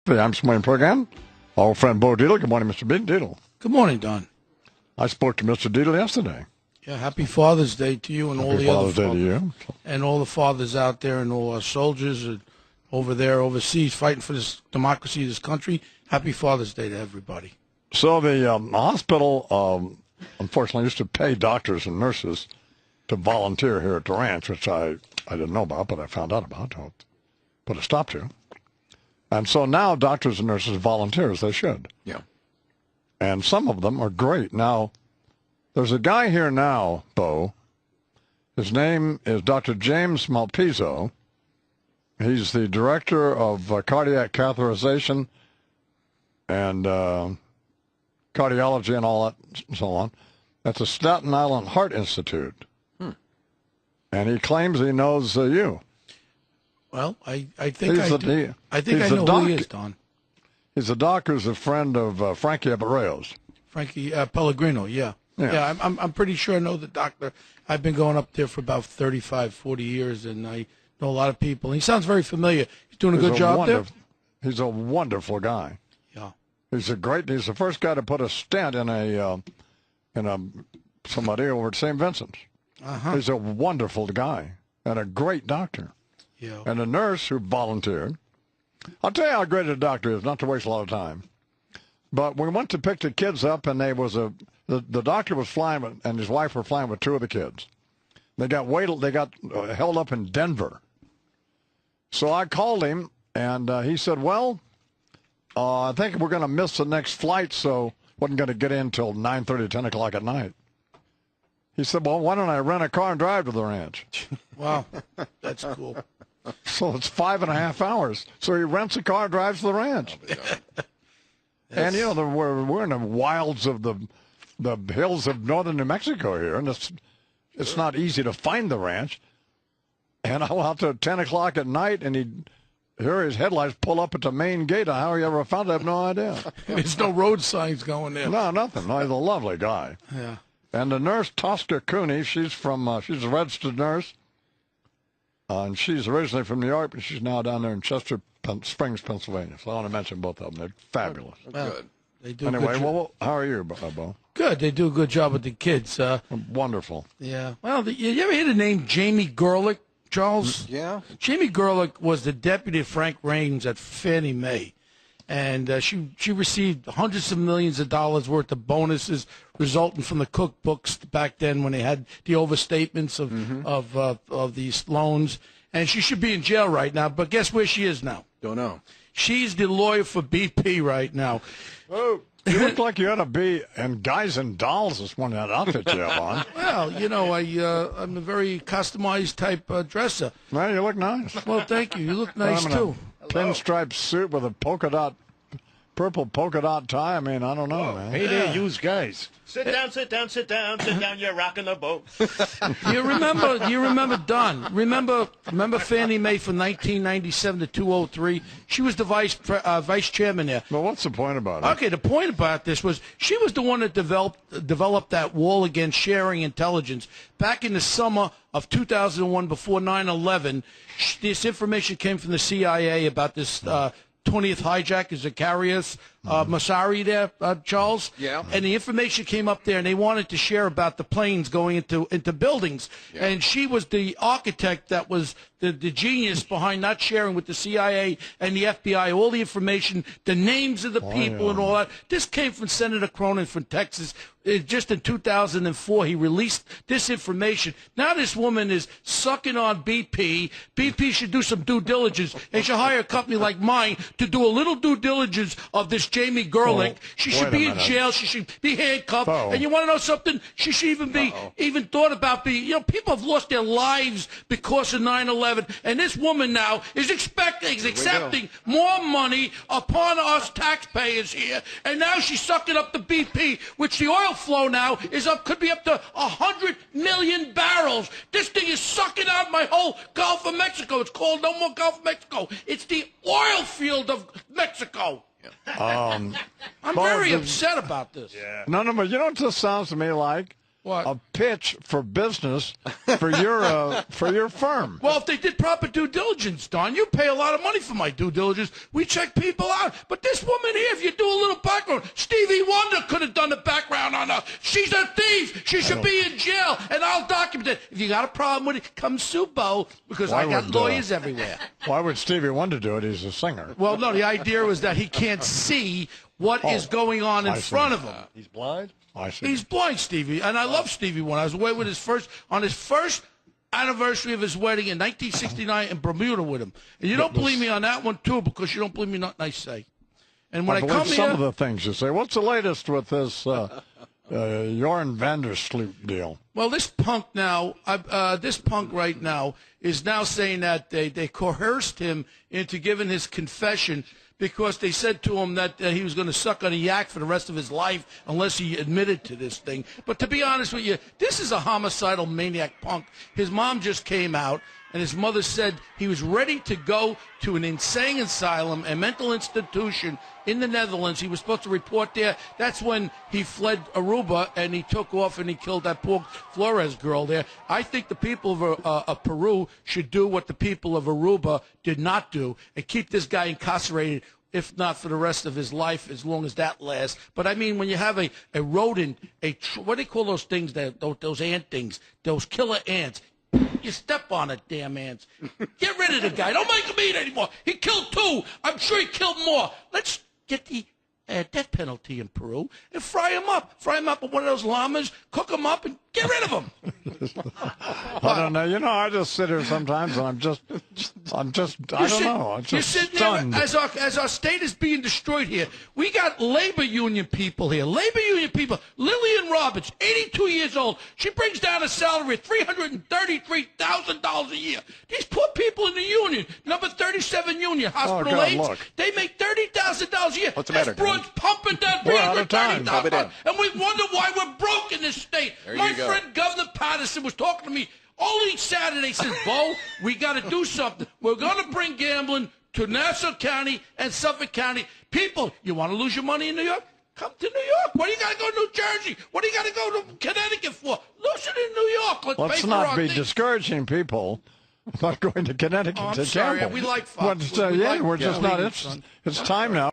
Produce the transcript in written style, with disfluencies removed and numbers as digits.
The I'm Swain program. Our friend Beau Dietl. Good morning, Mr. Dietl. Good morning, Don. I spoke to Mr. Dietl yesterday. Yeah, happy Father's Day to you and all the other fathers, and all the fathers out there, and all our soldiers over there overseas fighting for this democracy, this country. Happy Father's Day to everybody. So the hospital, unfortunately, used to pay doctors and nurses to volunteer here at the ranch, which I didn't know about, but I found out about. I'll put a stop to. And so now doctors and nurses volunteer as they should. Yeah. And some of them are great. Now, there's a guy here now, Beau. His name is Dr. James Malpizzo. He's the director of cardiac catheterization and cardiology and all that and so on at the Staten Island Heart Institute. And he claims he knows you. Well, I think I know who he is, Don. He's a doc who's a friend of Frankie Abareo's. Frankie Pellegrino, yeah. Yeah, I'm pretty sure I know the doctor. I've been going up there for about 35, 40 years, and I know a lot of people. And he sounds very familiar. He's doing a good job there. He's a wonderful guy. Yeah. He's the first guy to put a stent in somebody over at St. Vincent's. He's a wonderful guy and a great doctor. Yeah. And a nurse who volunteered. I'll tell you how great a doctor is, not to waste a lot of time. But we went to pick the kids up, and the doctor was flying, and his wife were flying with two of the kids. They got held up in Denver. So I called him, and he said, well, I think we're going to miss the next flight, so wasn't going to get in until 9:30, 10 o'clock at night. He said, well, why don't I rent a car and drive to the ranch? Wow, that's cool. So it's 5.5 hours. So he rents a car and drives to the ranch. And, you know, we're in the wilds of the hills of northern New Mexico here, and it's not easy to find the ranch. And I went out to 10 o'clock at night, and he'd hear his headlights pull up at the main gate. How he ever found it, I have no idea. There's no road signs going there. No, nothing. No, he's a lovely guy. Yeah. And the nurse, Tosca Cooney, she's a registered nurse. And she's originally from New York, but she's now down there in Chester Springs, Pennsylvania. So I want to mention both of them. They're fabulous. Well, Good. They do anyway, good well, how are you, Beau? Good. They do a good job with the kids. Wonderful. Yeah. Well, you ever hear the name Jaime Gorelick, Charles? Yeah. Jaime Gorelick was the deputy of Frank Raines at Fannie Mae. And she received hundreds of millions of dollars worth of bonuses resulting from the cookbooks back then when they had the overstatements of these loans. And she should be in jail right now. But guess where she is now? Don't know. She's the lawyer for BP right now. Oh, you look like you ought to be in Guys and Dolls this morning, that outfit you have on. Well, you know, I'm a very customized type dresser. Well, you look nice. Well, thank you. You look nice, too. Pinstripe suit with a purple polka dot tie. I mean, I don't know, man. Hey there, used guys. Sit down, sit down, sit down, sit down. You're rocking the boat. You remember Don? Remember Fannie Mae from 1997 to 2003? She was the vice chairman there. Well, what's the point about it? Okay, the point about this was she was the one that developed that wall against sharing intelligence back in the summer of 2001 before 9/11. This information came from the CIA about this 20th hijack, Zacharias Massari there, Charles. Yeah. And the information came up there, and they wanted to share about the planes going into buildings. Yeah. And she was the architect that was the genius behind not sharing with the CIA and the FBI all the information, the names of the people and all that. This came from Senator Cronin from Texas. Just in 2004, he released this information. Now this woman is sucking on BP. BP should do some due diligence. They should hire a company like mine to do a little due diligence of this Jaime Gorelick. She should be in jail. She should be handcuffed. Beau. And you want to know something? She should even be thought about being. You know, people have lost their lives because of 9/11, and this woman now is accepting more money upon us taxpayers here. And now she's sucking up the BP, which the oil flow now could be up to 100 million barrels. This thing is sucking out my whole Gulf of Mexico. It's called no more Gulf of Mexico. It's the oil field of Mexico. I'm very upset about this. Yeah. No, but you know what this sounds to me like? What? a pitch for business for your firm. Well, if they did proper due diligence, Don, you pay a lot of money for my due diligence. We check people out. But this woman here, if you do a little background, Stevie Wonder could have done the background on her. She's a thief. She should be in jail, and I'll document it. If you got a problem with it, come sue Beau, because I got lawyers everywhere. Why would Stevie Wonder do it? He's a singer. Well, no, the idea was that he can't see what is going on in front of him. He's blind? I see. He's blind, Stevie, and I love Stevie Wonder. I was away with his first anniversary of his wedding in 1969 in Bermuda with him. And you don't believe me on that one, too, because you don't believe me nothing I say. And when I come here, some of the things you say. What's the latest with this Jorn Vandersloot deal? well, this punk right now is now saying that they coerced him into giving his confession because they said to him that he was going to suck on a yak for the rest of his life unless he admitted to this thing. But to be honest with you, this is a homicidal maniac punk. His mom just came out, and his mother said he was ready to go to an insane asylum, a mental institution in the Netherlands. He was supposed to report there. That's when he fled Aruba, and he took off and he killed that poor Flores girl there. I think the people of Peru should do what the people of Aruba did not do and keep this guy incarcerated, if not for the rest of his life, as long as that lasts. But I mean, when you have a rodent, what do they call those things, those ant things, those killer ants? You step on it, damn ants. Get rid of the guy. Don't make him eat anymore. He killed 2. I'm sure he killed more. Let's get the death penalty in Peru and fry him up. Fry him up with one of those llamas, cook him up, and get rid of him. I don't know. You know, I just sit here sometimes, and I don't know. I'm just stunned. There, as our state is being destroyed here, we got labor union people here. Labor union people. Lillian Roberts, 82 years old. She brings down a salary of $333,000 a year. These poor people in the union, number 37 union, hospital aides, look. they make $30,000 a year. What's the matter? That's broads pumping down We're out of time. $330,000. And we wonder why we're broke in this state. There My you go. friend Governor Patterson was talking to me only Saturday. Says, Beau, we got to do something. We're going to bring gambling to Nassau County and Suffolk County. People, you want to lose your money in New York? Come to New York. Why do you got to go to New Jersey? What do you got to go to Connecticut for? Lose it in New York. Let's not be discouraging people about going to Connecticut Oh, I'm to sorry. gamble. We like Fox. We're just not interested. It's time now.